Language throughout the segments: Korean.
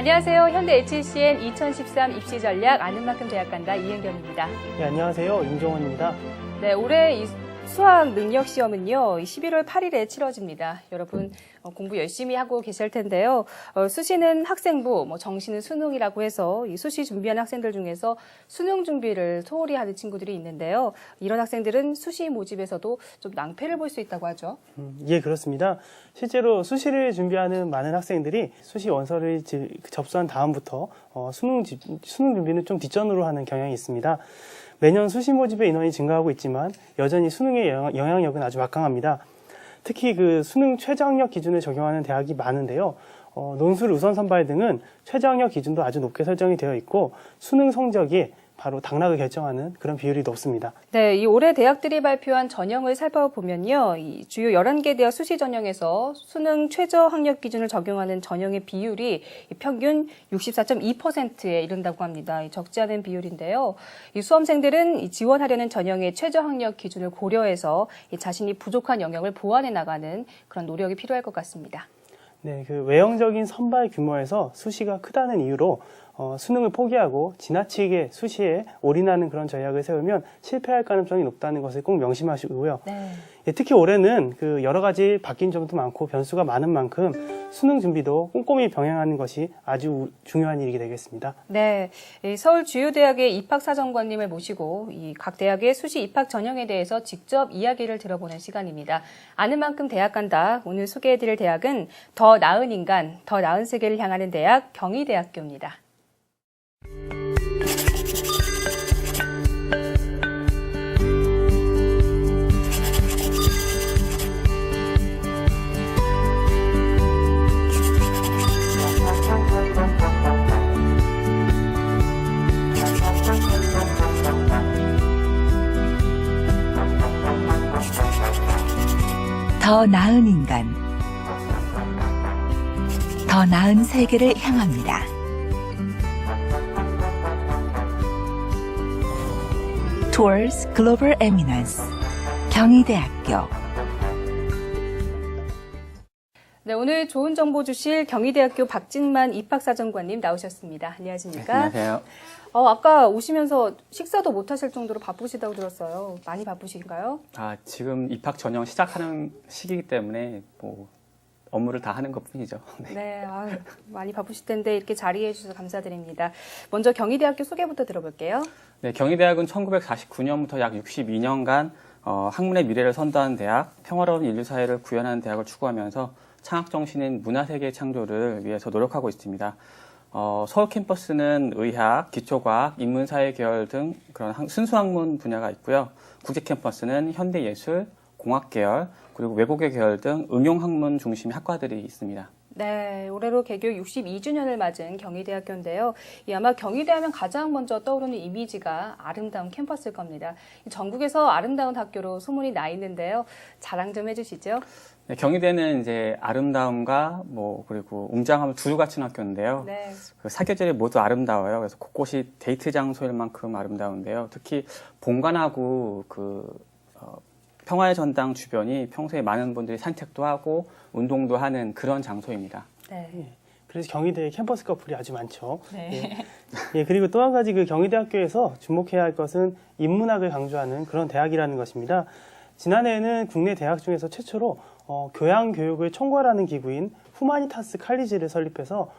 안녕하세요. 현대 HCN 2013 입시 전략 아는 만큼 대학 간다 이은경입니다. 네, 안녕하세요. 임종원입니다. 네, 올해 이 수학 능력 시험은요, 11월 8일에 치러집니다. 여러분 공부 열심히 하고 계실 텐데요. 수시는 학생부, 정시는 수능이라고 해서 이 수시 준비하는 학생들 중에서 수능 준비를 소홀히 하는 친구들이 있는데요. 이런 학생들은 수시 모집에서도 좀 낭패를 볼 수 있다고 하죠. 예, 그렇습니다. 실제로 수시를 준비하는 많은 학생들이 수시 원서를 접수한 다음부터 수능 준비는 좀 뒷전으로 하는 경향이 있습니다. 매년 수시 모집의 인원이 증가하고 있지만 여전히 수능의 영향력은 아주 막강합니다. 특히 그 수능 최저학력 기준을 적용하는 대학이 많은데요. 논술 우선 선발 등은 최저학력 기준도 아주 높게 설정이 되어 있고 수능 성적이 바로 당락을 결정하는 그런 비율이 높습니다. 네, 이 올해 대학들이 발표한 전형을 살펴보면요. 이 주요 11개 대학 수시 전형에서 수능 최저 학력 기준을 적용하는 전형의 비율이 평균 64.2%에 이른다고 합니다. 적지 않은 비율인데요. 이 수험생들은 지원하려는 전형의 최저 학력 기준을 고려해서 자신이 부족한 영역을 보완해 나가는 그런 노력이 필요할 것 같습니다. 네, 그 외형적인 선발 규모에서 수시가 크다는 이유로 수능을 포기하고 지나치게 수시에 올인하는 그런 전략을 세우면 실패할 가능성이 높다는 것을 꼭 명심하시고요. 네. 예, 특히 올해는 그 여러 가지 바뀐 점도 많고 변수가 많은 만큼 수능 준비도 꼼꼼히 병행하는 것이 아주 중요한 일이 되겠습니다. 네, 서울 주요 대학의 입학사정관님을 모시고 이 각 대학의 수시 입학 전형에 대해서 직접 이야기를 들어보는 시간입니다. 아는 만큼 대학 간다. 오늘 소개해드릴 대학은 더 나은 인간, 더 나은 세계를 향하는 대학 경희대학교입니다. 더 나은 인간, 더 나은 세계를 향합니다. Towards Global Eminence, 경희대학교. 네, 오늘 좋은 정보 주실 경희대학교 박진만 입학사정관님 나오셨습니다. 안녕하십니까? 안녕하세요. 아까 오시면서 식사도 못 하실 정도로 바쁘시다고 들었어요. 많이 바쁘신가요? 지금 입학 전형 시작하는 시기이기 때문에 업무를 다 하는 것뿐이죠. 네. 네, 많이 바쁘실 텐데 이렇게 자리해 주셔서 감사드립니다. 먼저 경희대학교 소개부터 들어볼게요. 네, 경희대학은 1949년부터 약 62년간 학문의 미래를 선도하는 대학, 평화로운 인류사회를 구현하는 대학을 추구하면서 창학정신인 문화세계 창조를 위해서 노력하고 있습니다. 서울 캠퍼스는 의학, 기초과학, 인문사회 계열 등 그런 순수학문 분야가 있고요. 국제 캠퍼스는 현대예술, 공학 계열, 그리고 외국어 계열 등 응용학문 중심의 학과들이 있습니다. 네, 올해로 개교 62주년을 맞은 경희대학교인데요. 아마 경희대 하면 가장 먼저 떠오르는 이미지가 아름다운 캠퍼스일 겁니다. 전국에서 아름다운 학교로 소문이 나 있는데요. 자랑 좀 해주시죠. 네, 경희대는 이제 아름다움과 그리고 웅장함을 두루 갖춘 학교인데요. 네. 그 사계절이 모두 아름다워요. 그래서 곳곳이 데이트 장소일 만큼 아름다운데요. 특히 본관하고 평화의 전당 주변이 평소에 많은 분들이 산책도 하고 운동도 하는 그런 장소입니다. 네. 그래서 경희대 캠퍼스 커플이 아주 많죠. 네. 예, 그리고 또 한 가지 그 경희대학교에서 주목해야 할 것은 인문학을 강조하는 그런 대학이라는 것입니다. 지난해에는 국내 대학 중에서 최초로 교양 교육을 총괄하는 기구인 후마니타스 칼리지를 설립해서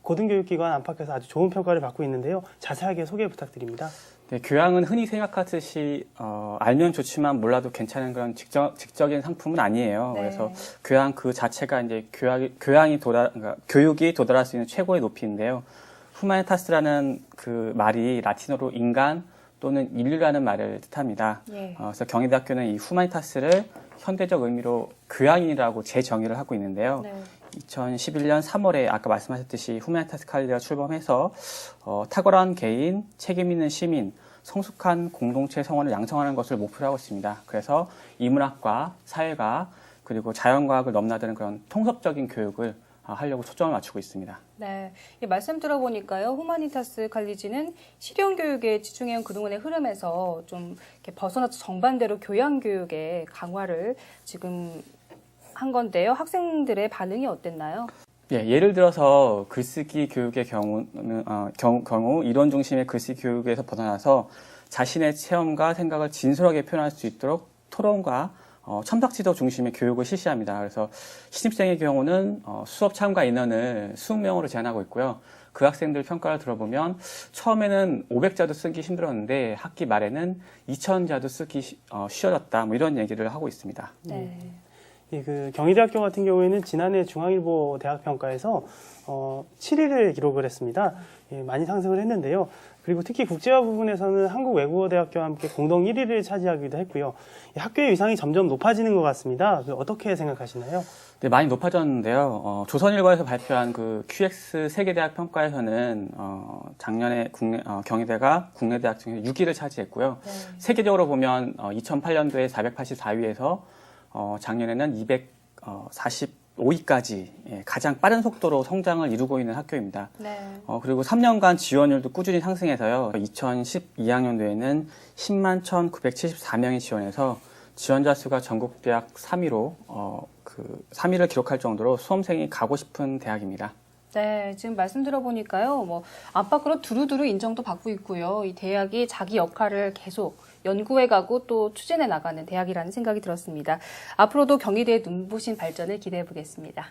고등교육기관 안팎에서 아주 좋은 평가를 받고 있는데요. 자세하게 소개 부탁드립니다. 네, 교양은 흔히 생각하듯이 알면 좋지만 몰라도 괜찮은 그런 직접적인 상품은 아니에요. 네. 그래서 교양 그 자체가 이제 교육이 도달할 수 있는 최고의 높이인데요. 후마니타스라는 그 말이 라틴어로 인간 또는 인류라는 말을 뜻합니다. 예. 그래서 경희대학교는 이 후마니타스를 현대적 의미로 교양인이라고 재정의를 하고 있는데요. 네. 2011년 3월에 아까 말씀하셨듯이 후마니타스 칼리지가 출범해서 탁월한 개인, 책임 있는 시민, 성숙한 공동체 성원을 양성하는 것을 목표로 하고 있습니다. 그래서 인문학과, 사회과학, 그리고 자연과학을 넘나드는 그런 통섭적인 교육을 하려고 초점을 맞추고 있습니다. 네, 말씀 들어보니까요, 후마니타스 칼리지는 실용교육에 집중해온 그동안의 흐름에서 좀 이렇게 벗어나서 정반대로 교양교육의 강화를 지금 한 건데요. 학생들의 반응이 어땠나요? 예, 예를 들어서 글쓰기 교육의 경우는 경우 이론 중심의 글쓰기 교육에서 벗어나서 자신의 체험과 생각을 진솔하게 표현할 수 있도록 토론과 첨삭 지도 중심의 교육을 실시합니다. 그래서 신입생의 경우는 수업 참가 인원을 20명으로 제한하고 있고요. 그 학생들 평가를 들어보면 처음에는 500자도 쓰기 힘들었는데 학기 말에는 2000자도 쓰기 쉬워졌다. 뭐 이런 얘기를 하고 있습니다. 네. 예, 그 경희대학교 같은 경우에는 지난해 중앙일보 대학평가에서 7위를 기록을 했습니다. 예, 많이 상승을 했는데요. 그리고 특히 국제화 부분에서는 한국외국어대학교와 함께 공동 1위를 차지하기도 했고요. 학교의 위상이 점점 높아지는 것 같습니다. 어떻게 생각하시나요? 네, 많이 높아졌는데요. 조선일보에서 발표한 그 QX 세계대학 평가에서는 작년에 경희대가 국내 대학 중에 6위를 차지했고요. 네. 세계적으로 보면 2008년도에 484위에서 작년에는 245위까지 가장 빠른 속도로 성장을 이루고 있는 학교입니다. 네. 그리고 3년간 지원율도 꾸준히 상승해서요. 2012학년도에는 10만 1,974명이 지원해서 지원자 수가 전국 대학 3위로 3위를 기록할 정도로 수험생이 가고 싶은 대학입니다. 네, 지금 말씀 들어보니까요, 뭐 안팎으로 두루두루 인정도 받고 있고요. 이 대학이 자기 역할을 계속 연구해가고 또 추진해 나가는 대학이라는 생각이 들었습니다. 앞으로도 경희대의 눈부신 발전을 기대해 보겠습니다.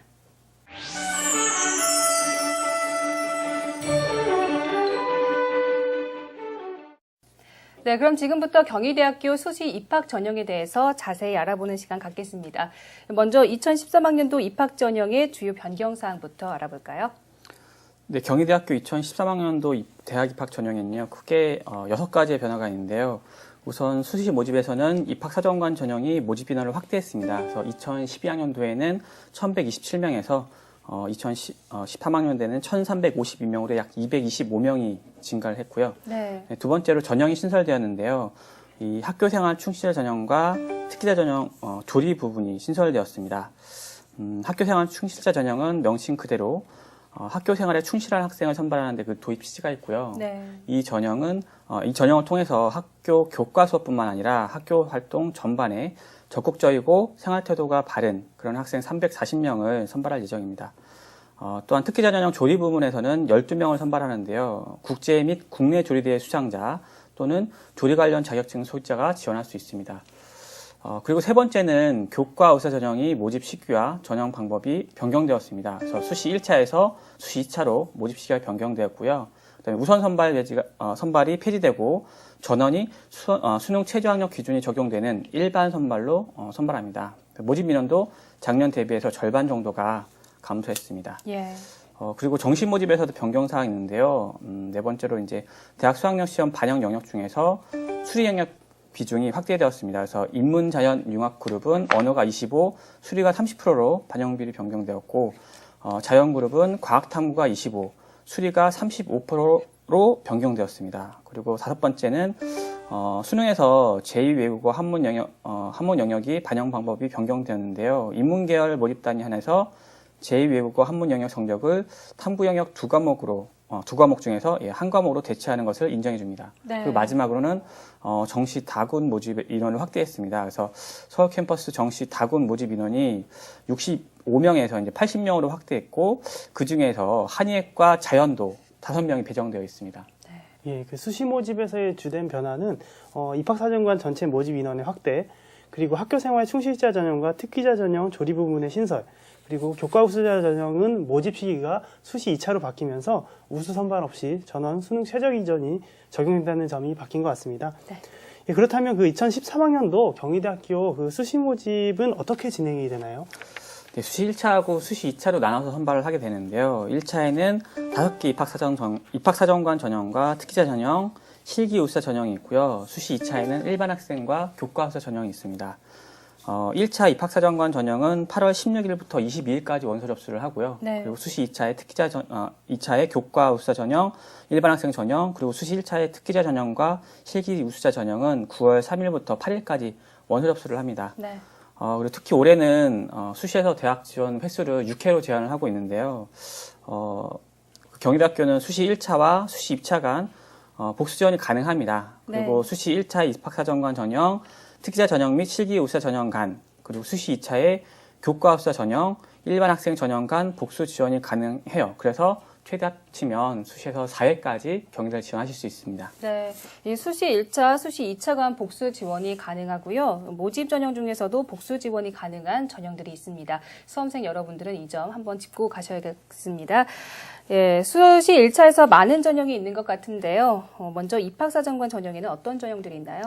네, 그럼 지금부터 경희대학교 수시 입학 전형에 대해서 자세히 알아보는 시간 갖겠습니다. 먼저 2013학년도 입학 전형의 주요 변경 사항부터 알아볼까요? 네, 경희대학교 2013학년도 대학 입학 전형에는요, 크게 6가지의 변화가 있는데요. 우선 수시 모집에서는 입학사정관 전형이 모집 인원을 확대했습니다. 그래서 2012학년도에는 1127명에서 2013학년도에는 1352명으로 약 225명이 증가를 했고요. 네. 네, 두 번째로 전형이 신설되었는데요. 이 학교생활 충실자 전형과 특기자 전형 조리 부분이 신설되었습니다. 학교생활 충실자 전형은 명칭 그대로 학교생활에 충실한 학생을 선발하는데 그 도입 취지가 있고요. 네. 이 전형을 통해서 학교 교과 수업뿐만 아니라 학교 활동 전반에 적극적이고 생활태도가 바른 그런 학생 340명을 선발할 예정입니다. 또한 특기자 전형 조리 부문에서는 12명을 선발하는데요. 국제 및 국내 조리대회 수상자 또는 조리 관련 자격증 소유자가 지원할 수 있습니다. 그리고 세 번째는 교과 의사 전형이 모집 시기와 전형 방법이 변경되었습니다. 그래서 수시 1차에서 수시 2차로 모집 시기가 변경되었고요. 그다음에 우선 선발이 폐지되고 전원이 수능 최저 학력 기준이 적용되는 일반 선발로 선발합니다. 모집 인원도 작년 대비해서 절반 정도가 감소했습니다. 예. 그리고 정시 모집에서도 변경 사항이 있는데요. 네 번째로 이제 대학 수학력 시험 반영 영역 중에서 수리 영역 비중이 확대되었습니다. 그래서 인문, 자연, 융합 그룹은 언어가 25, 수리가 30%로 반영비율이 변경되었고, 자연 그룹은 과학 탐구가 25, 수리가 35%로 변경되었습니다. 그리고 다섯 번째는 수능에서 제2외국어 한문 영역이 반영 방법이 변경되었는데요. 인문계열 모집단이 한해서 제2외국어 한문 영역 성적을 탐구 영역 두 과목 중에서 한 과목으로 대체하는 것을 인정해 줍니다. 네. 그리고 마지막으로는 정시 다군 모집 인원을 확대했습니다. 그래서 서울 캠퍼스 정시 다군 모집 인원이 65명에서 이제 80명으로 확대했고 그 중에서 한의학과 자연도 5명이 배정되어 있습니다. 예, 그 수시 모집에서의 주된 변화는 입학사정관 전체 모집 인원의 확대, 그리고 학교생활 충실자 전형과 특기자 전형 조리 부문의 신설, 그리고 교과 우수자 전형은 모집 시기가 수시 2차로 바뀌면서 우수 선발 없이 전원 수능 최저 기준이 적용된다는 점이 바뀐 것 같습니다. 네. 예, 그렇다면 그 2013학년도 경희대학교 그 수시 모집은 어떻게 진행이 되나요? 네, 수시 1차하고 수시 2차로 나눠서 선발을 하게 되는데요. 1차에는 5개 입학사정관 전형과 특기자 전형, 실기 우수자 전형이 있고요. 수시 2차에는 일반 학생과 교과 우수자 전형이 있습니다. 1차 입학사정관 전형은 8월 16일부터 22일까지 원서 접수를 하고요. 네. 그리고 수시 2차의 2차의 교과 우수자 전형, 일반 학생 전형, 그리고 수시 1차의 특기자 전형과 실기 우수자 전형은 9월 3일부터 8일까지 원서 접수를 합니다. 네. 그리고 특히 올해는 수시에서 대학 지원 횟수를 6회로 제한을 하고 있는데요. 경희대학교는 수시 1차와 수시 2차 간 복수 지원이 가능합니다. 그리고 네. 수시 1차 입학사정관 전형, 특기자 전형 및 실기 우수자 전형 간, 그리고 수시 2차의 교과 우수자 전형, 일반 학생 전형 간 복수 지원이 가능해요. 그래서 최대 합치면 수시에서 4회까지 경희대를 지원하실 수 있습니다. 네, 이 수시 1차, 수시 2차 간 복수 지원이 가능하고요. 모집 전형 중에서도 복수 지원이 가능한 전형들이 있습니다. 수험생 여러분들은 이 점 한번 짚고 가셔야겠습니다. 예, 수시 1차에서 많은 전형이 있는 것 같은데요. 먼저 입학사정관 전형에는 어떤 전형들이 있나요?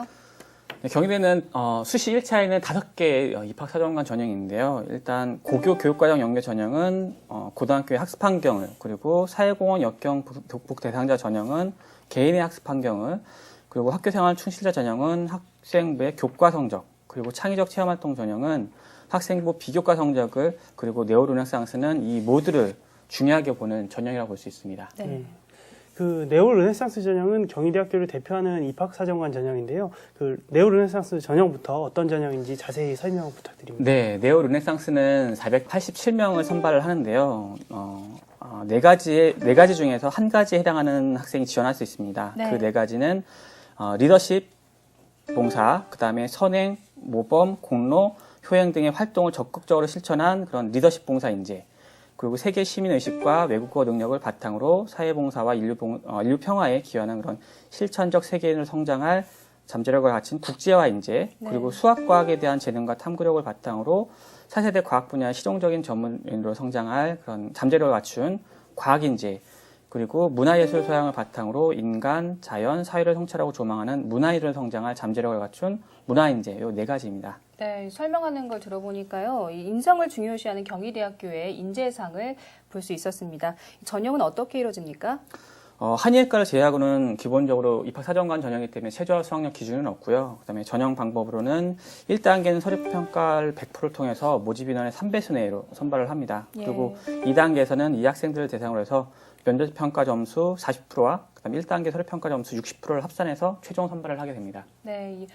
네, 경희대는 수시 1차에는 5개의 입학사정관 전형이 있는데요. 일단 고교 교육과정 연계 전형은 고등학교의 학습 환경을, 그리고 사회공헌 역경 극복 대상자 전형은 개인의 학습 환경을, 그리고 학교생활 충실자 전형은 학생부의 교과 성적, 그리고 창의적 체험활동 전형은 학생부 비교과 성적을, 그리고 네오르네상스는 이 모두를 중요하게 보는 전형이라고 볼 수 있습니다. 네. 그 네오르네상스 전형은 경희대학교를 대표하는 입학사정관 전형인데요. 그 네오르네상스 전형부터 어떤 전형인지 자세히 설명 부탁드립니다. 네, 네오르네상스는 487명을 선발을 하는데요. 네 가지 중에서 한 가지에 해당하는 학생이 지원할 수 있습니다. 네. 그 네 가지는 리더십 봉사, 그다음에 선행, 모범, 공로, 효행 등의 활동을 적극적으로 실천한 그런 리더십 봉사 인재, 그리고 세계 시민의식과 외국어 능력을 바탕으로 사회봉사와 인류 평화에 기여하는 그런 실천적 세계인을 성장할 잠재력을 갖춘 국제화 인재, 네. 그리고 수학과학에 대한 재능과 탐구력을 바탕으로 차세대 과학 분야의 실용적인 전문인으로 성장할 그런 잠재력을 갖춘 과학 인재, 그리고 문화예술 소양을 바탕으로 인간, 자연, 사회를 성찰하고 조망하는 문화인으로 성장할 잠재력을 갖춘 문화인재, 이 네 가지입니다. 네, 설명하는 걸 들어보니까요. 이 인성을 중요시하는 경희대학교의 인재상을 볼 수 있었습니다. 전형은 어떻게 이루어집니까? 한의학과를 제외하고는 기본적으로 입학사정관 전형이기 때문에 최저화 수학력 기준은 없고요. 그다음에 전형 방법으로는 1단계는 서류평가를 100%를 통해서 모집 인원의 3배수 내로 선발을 합니다. 예. 그리고 2단계에서는 이 학생들을 대상으로 해서 면접평가 점수 40%와 그다음에 1단계 서류평가 점수 60%를 합산해서 최종 선발을 하게 됩니다. 네, 이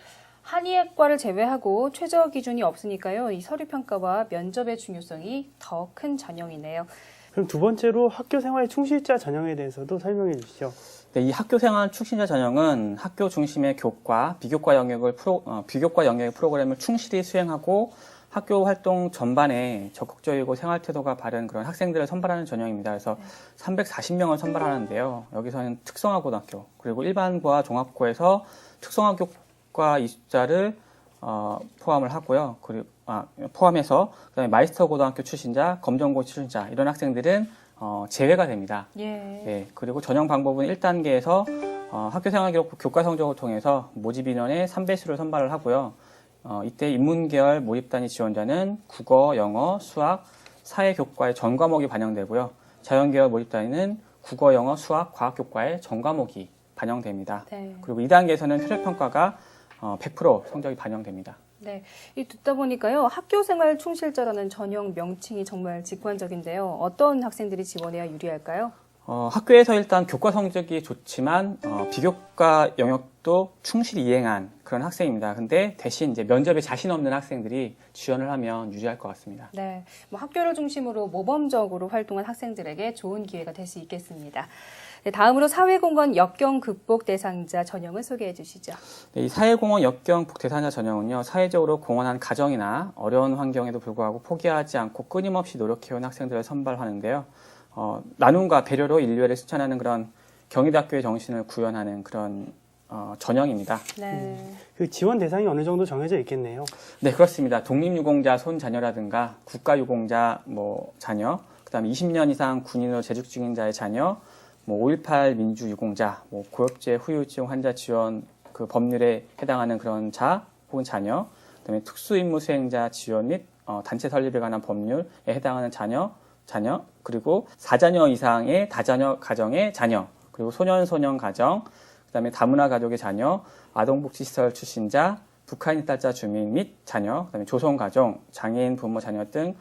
한의학과를 제외하고 최저 기준이 없으니까요. 이 서류평가와 면접의 중요성이 더 큰 전형이네요. 그럼 두 번째로 학교생활 충실자 전형에 대해서도 설명해 주시죠. 네, 이 학교생활 충실자 전형은 학교 중심의 교과, 비교과 영역의 프로그램을 충실히 수행하고 학교 활동 전반에 적극적이고 생활 태도가 바른 그런 학생들을 선발하는 전형입니다. 그래서 340명을 선발하는데요. 여기서는 특성화고등학교, 그리고 일반고와 종합고에서 특성화교과 이 숫자를 포함을 하고요. 포함해서 그다음에 마이스터 고등학교 출신자, 검정고 출신자 이런 학생들은 제외가 됩니다. 예. 네, 그리고 전형 방법은 1단계에서 학교생활기록 교과 성적을 통해서 모집 인원의 3배수를 선발을 하고요. 이때 인문계열 모집단위 지원자는 국어, 영어, 수학, 사회교과의 전 과목이 반영되고요. 자연계열 모집단위는 국어, 영어, 수학, 과학교과의 전 과목이 반영됩니다. 네. 그리고 2단계에서는 표절평가가 100% 성적이 반영됩니다. 네, 이 듣다 보니까요. 학교생활 충실자라는 전형 명칭이 정말 직관적인데요. 어떤 학생들이 지원해야 유리할까요? 학교에서 일단 교과 성적이 좋지만 비교과 영역도 충실히 이행한 그런 학생입니다. 근데 대신 이제 면접에 자신 없는 학생들이 지원을 하면 유리할 것 같습니다. 네, 뭐 학교를 중심으로 모범적으로 활동한 학생들에게 좋은 기회가 될 수 있겠습니다. 네, 다음으로 사회공헌 역경 극복 대상자 전형을 소개해 주시죠. 네, 이 사회공헌 역경 극복 대상자 전형은요, 사회적으로 공헌한 가정이나 어려운 환경에도 불구하고 포기하지 않고 끊임없이 노력해온 학생들을 선발하는데요. 나눔과 배려로 인류애를 실천하는 그런 경희대학교의 정신을 구현하는 그런 전형입니다. 네. 그 지원 대상이 어느 정도 정해져 있겠네요. 네, 그렇습니다. 독립유공자 손자녀라든가 국가유공자 자녀, 그다음에 20년 이상 군인으로 재직 중인 자의 자녀, 5.18 민주유공자, 고엽제 후유증 환자 지원 그 법률에 해당하는 그런 자 혹은 자녀, 그다음에 특수임무 수행자 지원 및 단체 설립에 관한 법률에 해당하는 자녀, 그리고 4자녀 이상의 다자녀 가정의 자녀, 그리고 소년 가정, 그다음에 다문화 가족의 자녀, 아동복지시설 출신자, 북한 이탈자 주민 및 자녀, 그다음에 조성가정, 장애인 부모 자녀 등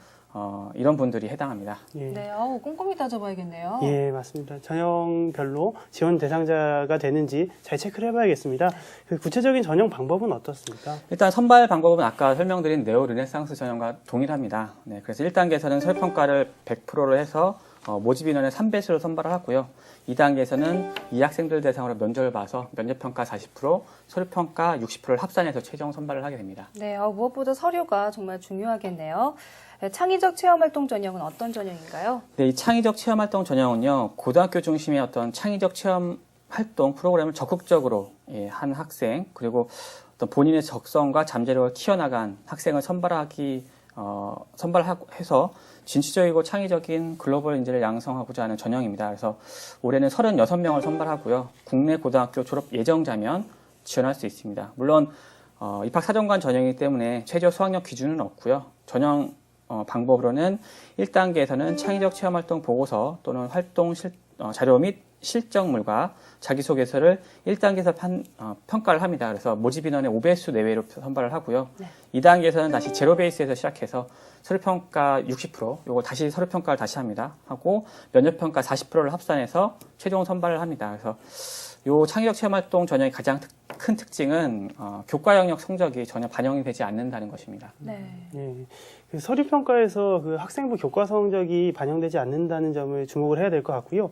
이런 분들이 해당합니다. 예. 네, 꼼꼼히 따져봐야겠네요. 예, 맞습니다. 전형별로 지원 대상자가 되는지 잘 체크를 해봐야겠습니다. 그 구체적인 전형 방법은 어떻습니까? 일단 선발 방법은 아까 설명드린 네오 르네상스 전형과 동일합니다. 네, 그래서 1단계에서는 설평가를 100%를 해서 모집 인원의 3배수를 선발을 하고요. 2단계에서는 이 학생들 대상으로 면접을 봐서 면접평가 40%, 서류평가 60%를 합산해서 최종 선발을 하게 됩니다. 네, 무엇보다 서류가 정말 중요하겠네요. 네, 창의적 체험활동 전형은 어떤 전형인가요? 네, 이 창의적 체험활동 전형은요, 고등학교 중심의 어떤 창의적 체험 활동 프로그램을 적극적으로 한 학생, 그리고 어떤 본인의 적성과 잠재력을 키워나간 학생을 선발해서 진취적이고 창의적인 글로벌 인재를 양성하고자 하는 전형입니다. 그래서 올해는 36명을 선발하고요. 국내 고등학교 졸업 예정자면 지원할 수 있습니다. 물론 입학사정관 전형이기 때문에 최저 수학력 기준은 없고요. 전형 방법으로는 1단계에서는 창의적 체험활동 보고서 또는 활동 자료 및 실적물과 자기소개서를 1단계에서 평가를 합니다. 그래서 모집 인원의 5배수 내외로 선발을 하고요. 네. 2단계에서는 다시 제로 베이스에서 시작해서 서류평가 60%, 요거 다시 서류평가를 다시 합니다. 하고 면접평가 40%를 합산해서 최종 선발을 합니다. 그래서 요 창의적 체험활동 전형의 가장 큰 특징은 교과 영역 성적이 전혀 반영이 되지 않는다는 것입니다. 네. 예, 그 서류평가에서 그 학생부 교과 성적이 반영되지 않는다는 점을 주목을 해야 될 것 같고요.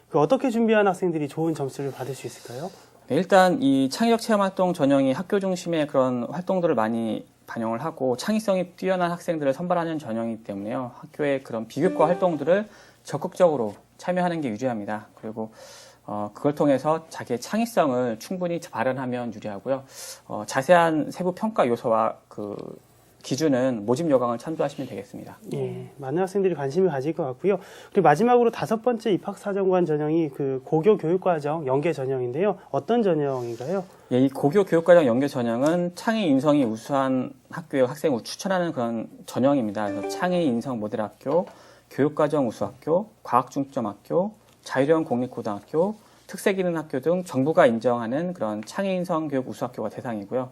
그 어떻게 준비한 학생들이 좋은 점수를 받을 수 있을까요? 네, 일단 이 창의적 체험활동 전형이 학교 중심의 그런 활동들을 많이 반영을 하고 창의성이 뛰어난 학생들을 선발하는 전형이기 때문에요. 학교의 그런 비교과 활동들을 적극적으로 참여하는 게 유리합니다. 그리고 그걸 통해서 자기의 창의성을 충분히 발현하면 유리하고요. 자세한 세부 평가 요소와 그 기준은 모집 요강을 참조하시면 되겠습니다. 예, 많은 학생들이 관심을 가질 것 같고요. 그리고 마지막으로 5번째 입학사정관 전형이 그 고교 교육과정 연계 전형인데요. 어떤 전형인가요? 예, 이 고교 교육과정 연계 전형은 창의 인성이 우수한 학교의 학생을 추천하는 그런 전형입니다. 그래서 창의 인성 모델 학교, 교육과정 우수학교, 과학중점학교, 자유형 공립고등학교, 특색있는 학교 등 정부가 인정하는 그런 창의 인성 교육 우수학교가 대상이고요.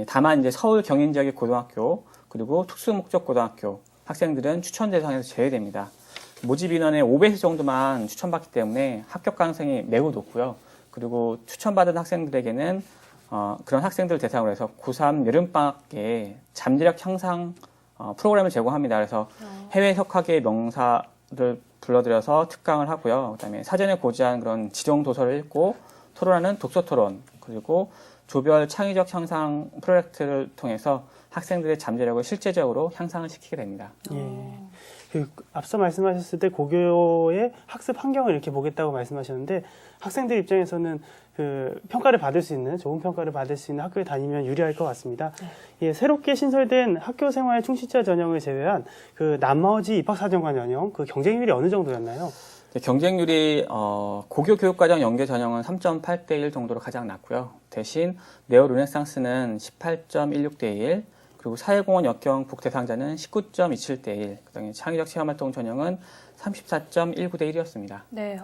다만 이제 서울 경인 지역의 고등학교 그리고 특수목적 고등학교 학생들은 추천 대상에서 제외됩니다. 모집 인원의 5배수 정도만 추천받기 때문에 합격 가능성이 매우 높고요. 그리고 추천받은 학생들에게는 그런 학생들 대상으로 해서 고3 여름방학에 잠재력 향상 프로그램을 제공합니다. 그래서 해외 석학의 명사를 불러들여서 특강을 하고요. 그다음에 사전에 고지한 그런 지정 도서를 읽고 토론하는 독서 토론 그리고 조별 창의적 향상 프로젝트를 통해서 학생들의 잠재력을 실제적으로 향상을 시키게 됩니다. 예. 그 앞서 말씀하셨을 때 고교의 학습 환경을 이렇게 보겠다고 말씀하셨는데 학생들 입장에서는 그 평가를 받을 수 있는 좋은 평가를 받을 수 있는 학교에 다니면 유리할 것 같습니다. 예, 새롭게 신설된 학교 생활 충실자 전형을 제외한 그 나머지 입학사정관 전형 그 경쟁률이 어느 정도였나요? 경쟁률이 고교 교육과정 연계 전형은 3.8대 1 정도로 가장 낮고요. 대신 네오 르네상스는 18.16대 1, 그리고 사회공헌 역경 북대상자는 19.27대 1, 그다음에 창의적 체험활동 전형은 34.19대 1이었습니다. 네,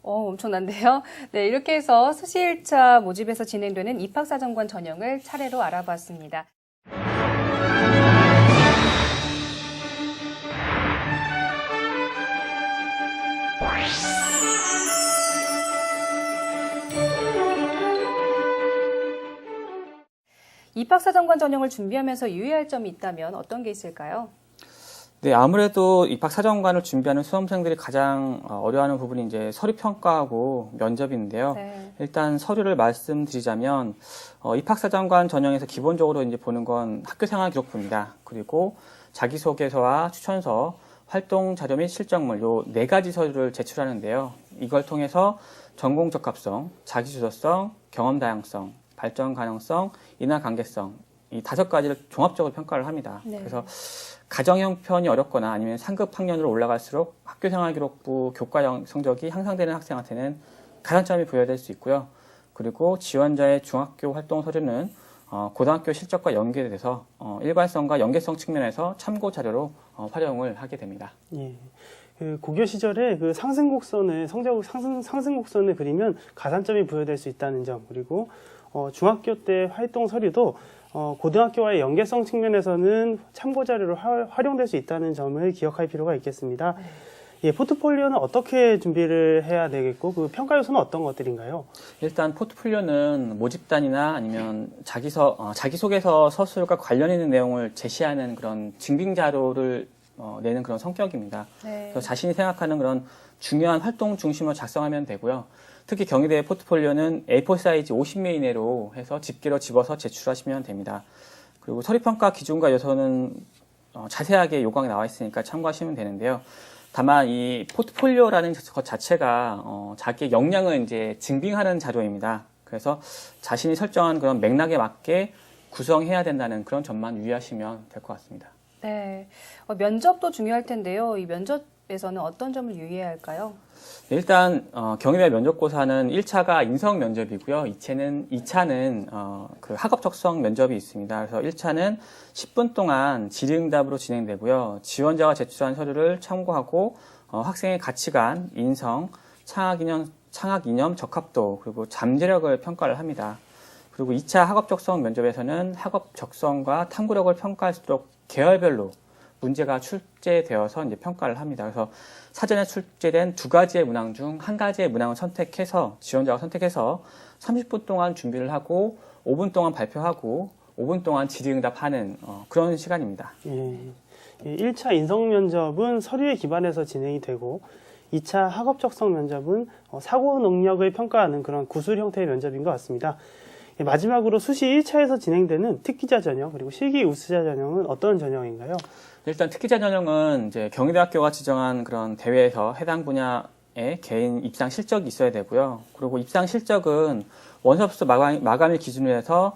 엄청난데요. 네, 이렇게 해서 수시 1차 모집에서 진행되는 입학사정관 전형을 차례로 알아봤습니다. 입학사정관 전형을 준비하면서 유의할 점이 있다면 어떤 게 있을까요? 네, 아무래도 입학사정관을 준비하는 수험생들이 가장 어려워하는 부분이 이제 서류 평가하고 면접인데요. 네. 일단 서류를 말씀드리자면 입학사정관 전형에서 기본적으로 이제 보는 건 학교생활 기록부입니다. 그리고 자기소개서와 추천서, 활동 자료 및 실적물 요 4가지 서류를 제출하는데요. 이걸 통해서 전공 적합성, 자기주도성, 경험 다양성, 발전 가능성, 인하 관계성 이 5가지를 종합적으로 평가를 합니다. 네. 그래서 가정 형편이 어렵거나 아니면 상급 학년으로 올라갈수록 학교생활기록부 교과 성적이 향상되는 학생한테는 가산점이 부여될 수 있고요. 그리고 지원자의 중학교 활동 서류는 고등학교 실적과 연계돼서 일관성과 연계성 측면에서 참고 자료로 활용을 하게 됩니다. 예. 그 고교 시절에 그 상승곡선을 상승곡선을 그리면 가산점이 부여될 수 있다는 점, 그리고 중학교 때 활동 서류도 고등학교와의 연계성 측면에서는 참고 자료로 활용될 수 있다는 점을 기억할 필요가 있겠습니다. 예, 포트폴리오는 어떻게 준비를 해야 되겠고 그 평가 요소는 어떤 것들인가요? 일단 포트폴리오는 모집단이나 아니면 자기소개서 서술과 관련 있는 내용을 제시하는 그런 증빙 자료를 내는 그런 성격입니다. 네. 그래서 자신이 생각하는 그런 중요한 활동 중심으로 작성하면 되고요. 특히 경희대 포트폴리오는 A4 사이즈 50매 이내로 해서 집게로 집어서 제출하시면 됩니다. 그리고 서류평가 기준과 요소는 자세하게 요강에 나와 있으니까 참고하시면 되는데요. 다만 이 포트폴리오라는 것 자체가 자기의 역량을 이제 증빙하는 자료입니다. 그래서 자신이 설정한 그런 맥락에 맞게 구성해야 된다는 그런 점만 유의하시면 될 것 같습니다. 네. 면접도 중요할 텐데요. 이 면접에서는 어떤 점을 유의해야 할까요? 네, 일단 경희대 면접고사는 1차가 인성 면접이고요. 2차는 그 학업 적성 면접이 있습니다. 그래서 1차는 10분 동안 질의응답으로 진행되고요. 지원자가 제출한 서류를 참고하고 학생의 가치관, 인성, 창학 이념, 적합도, 그리고 잠재력을 평가를 합니다. 그리고 2차 학업 적성 면접에서는 학업 적성과 탐구력을 평가할수록 계열별로 문제가 출제되어서 이제 평가를 합니다. 그래서 사전에 출제된 2가지의 문항 중 1가지의 문항을 선택해서 지원자가 선택해서 30분 동안 준비를 하고 5분 동안 발표하고 5분 동안 질의응답하는 그런 시간입니다. 예. 1차 인성 면접은 서류에 기반해서 진행이 되고 2차 학업 적성 면접은 사고 능력을 평가하는 그런 구술 형태의 면접인 것 같습니다. 마지막으로 수시 1차에서 진행되는 특기자 전형 그리고 실기 우수자 전형은 어떤 전형인가요? 일단 특기자 전형은 이제 경희대학교가 지정한 그런 대회에서 해당 분야의 개인 입상 실적이 있어야 되고요. 그리고 입상 실적은 원서부터 마감일 기준으로 해서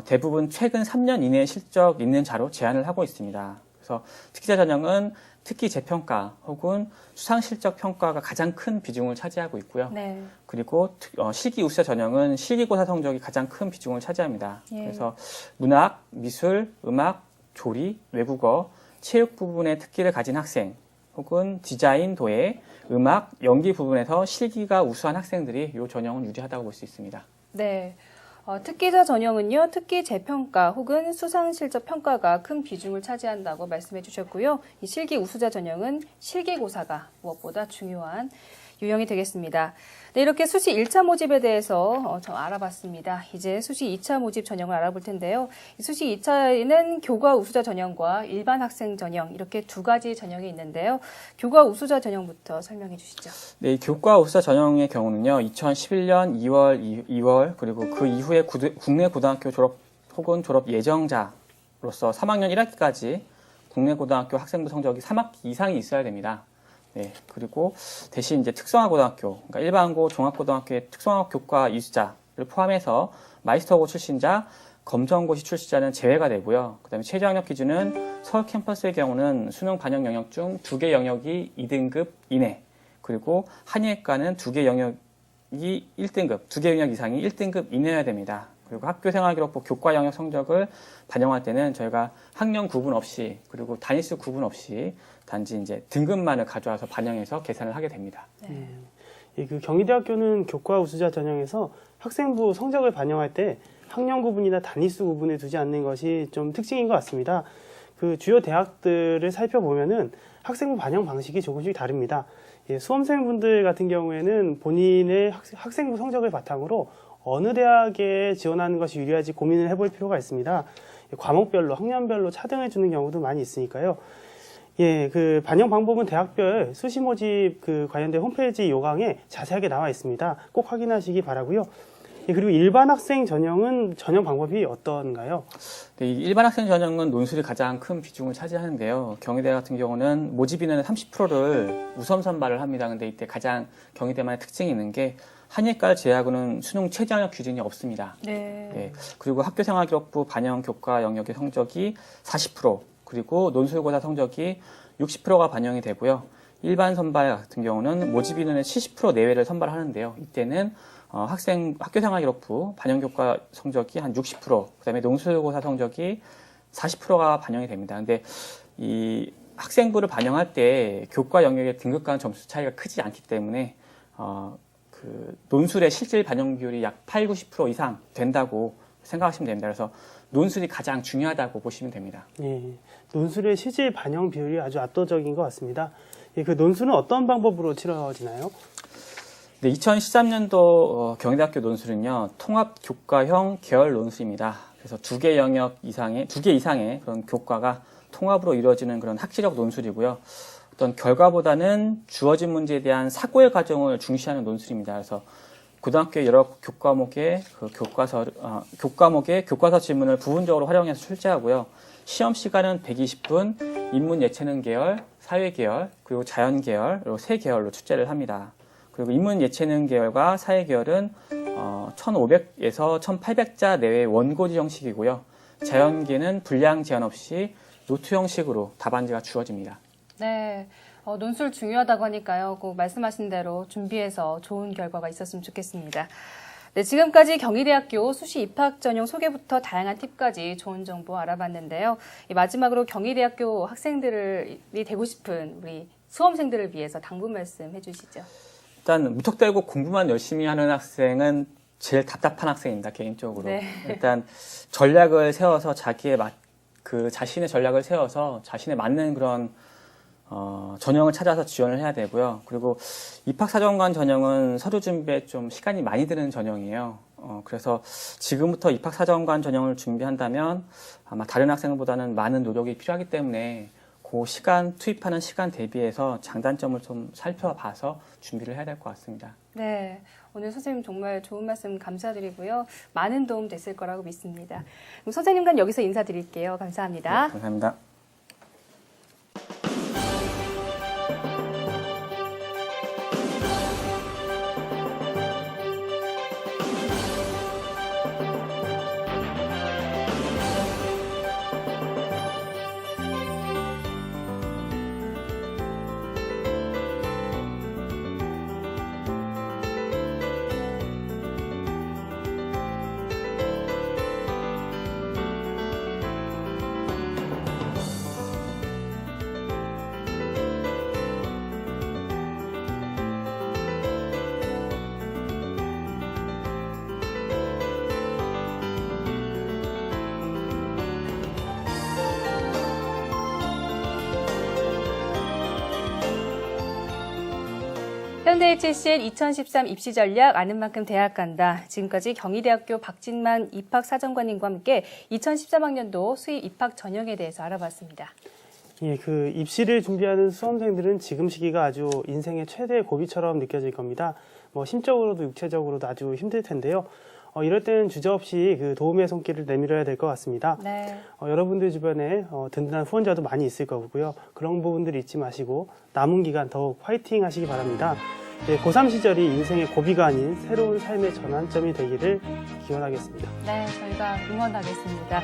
대부분 최근 3년 이내의 실적 있는 자로 제한을 하고 있습니다. 그래서 특기자 전형은 특기 재평가 혹은 수상 실적 평가가 가장 큰 비중을 차지하고 있고요. 네. 그리고 실기 우수자 전형은 실기고사 성적이 가장 큰 비중을 차지합니다. 예. 그래서 문학, 미술, 음악, 조리, 외국어, 체육 부분의 특기를 가진 학생 혹은 디자인, 도예, 음악, 연기 부분에서 실기가 우수한 학생들이 이 전형은 유리하다고 볼 수 있습니다. 네. 특기자 전형은요, 특기 재평가 혹은 수상 실적 평가가 큰 비중을 차지한다고 말씀해 주셨고요. 이 실기 우수자 전형은 실기고사가 무엇보다 중요한 유형이 되겠습니다. 네, 이렇게 수시 1차 모집에 대해서 좀 알아봤습니다. 이제 수시 2차 모집 전형을 알아볼 텐데요. 수시 2차에는 교과 우수자 전형과 일반 학생 전형 이렇게 2가지 전형이 있는데요. 교과 우수자 전형부터 설명해 주시죠. 네, 이 교과 우수자 전형의 경우는요, 2011년 2월 그리고 그 이후에 국내 고등학교 졸업 혹은 졸업 예정자로서 3학년 1학기까지 국내 고등학교 학생부 성적이 3학기 이상이 있어야 됩니다. 네, 그리고 대신 이제 특성화 고등학교, 그러니까 일반고, 종합고등학교의 특성화 교과 이수자를 포함해서 마이스터고 출신자, 검정고시 출신자는 제외가 되고요. 그다음에 최저 학력 기준은 서울 캠퍼스의 경우는 수능 반영 영역 중 2개 영역이 2등급 이내, 그리고 한의학과는 2개 영역이 1등급, 2개 영역 이상이 1등급 이내여야 됩니다. 그리고 학교생활기록부 교과 영역 성적을 반영할 때는 저희가 학년 구분 없이 그리고 단위수 구분 없이 단지 이제 등급만을 가져와서 반영해서 계산을 하게 됩니다. 그 경희대학교는 교과 우수자 전형에서 학생부 성적을 반영할 때 학년 구분이나 단위수 구분을 두지 않는 것이 좀 특징인 것 같습니다. 그 주요 대학들을 살펴보면은 학생부 반영 방식이 조금씩 다릅니다. 수험생분들 같은 경우에는 본인의 학생부 성적을 바탕으로 어느 대학에 지원하는 것이 유리할지 고민을 해볼 필요가 있습니다. 과목별로, 학년별로 차등해 주는 경우도 많이 있으니까요. 그 반영 방법은 대학별 수시 모집 관련된 홈페이지 요강에 자세하게 나와 있습니다. 꼭 확인하시기 바라고요. 그리고 일반 학생 전형은 전형 방법이 어떤가요? 네, 이 일반 학생 전형은 논술이 가장 큰 비중을 차지하는데요. 경희대 같은 경우는 모집 인원의 30%를 우선 선발을 합니다. 근데 이때 가장 경희대만의 특징이 있는 게 한예과를 제외하고는 수능 최저 학력 기준이 없습니다. 네. 그리고 학교생활기록부 반영 교과 영역의 성적이 40%, 그리고 논술고사 성적이 60%가 반영이 되고요. 일반 선발 같은 경우는 모집 인원의 70% 내외를 선발하는데요. 이때는 학교생활기록부 반영교과 성적이 한 60%, 그다음에 논술고사 성적이 40%가 반영이 됩니다. 근데 이 학생부를 반영할 때 교과 영역의 등급 간 점수 차이가 크지 않기 때문에 그 논술의 실질 반영 비율이 약 8, 90% 이상 된다고 생각하시면 됩니다. 그래서 논술이 가장 중요하다고 보시면 됩니다. 논술의 실질 반영 비율이 아주 압도적인 것 같습니다. 그 논술은 어떤 방법으로 치러지나요? 네, 2013년도 경희대학교 논술은요, 통합 교과형 계열 논술입니다. 그래서 2개 이상의 그런 교과가 통합으로 이루어지는 그런 학지적 논술이고요. 어떤 결과보다는 주어진 문제에 대한 사고의 과정을 중시하는 논술입니다. 그래서 고등학교 여러 교과목의 교과서 지문을 부분적으로 활용해서 출제하고요. 시험 시간은 120분, 인문 예체능 계열, 사회 계열, 그리고 자연 계열, 그리고 세 계열로 출제를 합니다. 그리고 인문 예체능 계열과 사회 계열은 1,500에서 1,800자 내외의 원고지 형식이고요. 자연계는 분량 제한 없이 노트 형식으로 답안지가 주어집니다. 네. 논술 중요하다고 하니까요. 꼭 말씀하신 대로 준비해서 좋은 결과가 있었으면 좋겠습니다. 네, 지금까지 경희대학교 수시 입학 전형 소개부터 다양한 팁까지 좋은 정보 알아봤는데요. 마지막으로 경희대학교 학생들이 되고 싶은 우리 수험생들을 위해서 당부 말씀 해주시죠. 일단 무턱대고 공부만 열심히 하는 학생은 제일 답답한 학생입니다, 개인적으로. 네. 일단 전략을 세워서 자신의 전략을 세워서 자신에 맞는 그런 전형을 찾아서 지원을 해야 되고요. 그리고 입학사정관 전형은 서류 준비에 좀 시간이 많이 드는 전형이에요. 그래서 지금부터 입학사정관 전형을 준비한다면 아마 다른 학생보다는 많은 노력이 필요하기 때문에 그 시간, 투입하는 시간 대비해서 장단점을 좀 살펴봐서 준비를 해야 될 것 같습니다. 네. 오늘 선생님 정말 좋은 말씀 감사드리고요. 많은 도움 됐을 거라고 믿습니다. 그럼 선생님과 여기서 인사드릴게요. 감사합니다. 네, 감사합니다. 현대 HCL 2013 입시 전략 아는 만큼 대학 간다. 지금까지 경희대학교 박진만 입학사정관님과 함께 2013학년도 수의 입학 전형에 대해서 알아봤습니다. 예, 그 입시를 준비하는 수험생들은 지금 시기가 아주 인생의 최대의 고비처럼 느껴질 겁니다. 심적으로도 육체적으로도 아주 힘들 텐데요. 이럴 때는 주저없이 그 도움의 손길을 내밀어야 될 것 같습니다. 네. 여러분들 주변에 든든한 후원자도 많이 있을 거고요. 그런 부분들 잊지 마시고 남은 기간 더욱 화이팅 하시기 바랍니다. 예, 고3 시절이 인생의 고비가 아닌 새로운 삶의 전환점이 되기를 기원하겠습니다. 네, 저희가 응원하겠습니다.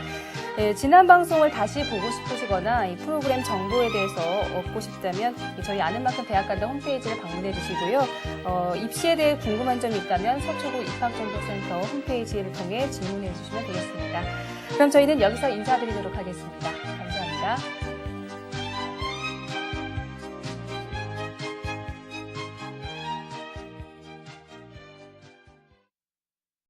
네, 지난 방송을 다시 보고 싶으시거나 이 프로그램 정보에 대해서 얻고 싶다면 저희 아는 만큼 대학 간다 홈페이지를 방문해 주시고요. 입시에 대해 궁금한 점이 있다면 서초구 입학정보센터 홈페이지를 통해 질문해 주시면 되겠습니다. 그럼 저희는 여기서 인사드리도록 하겠습니다. 감사합니다.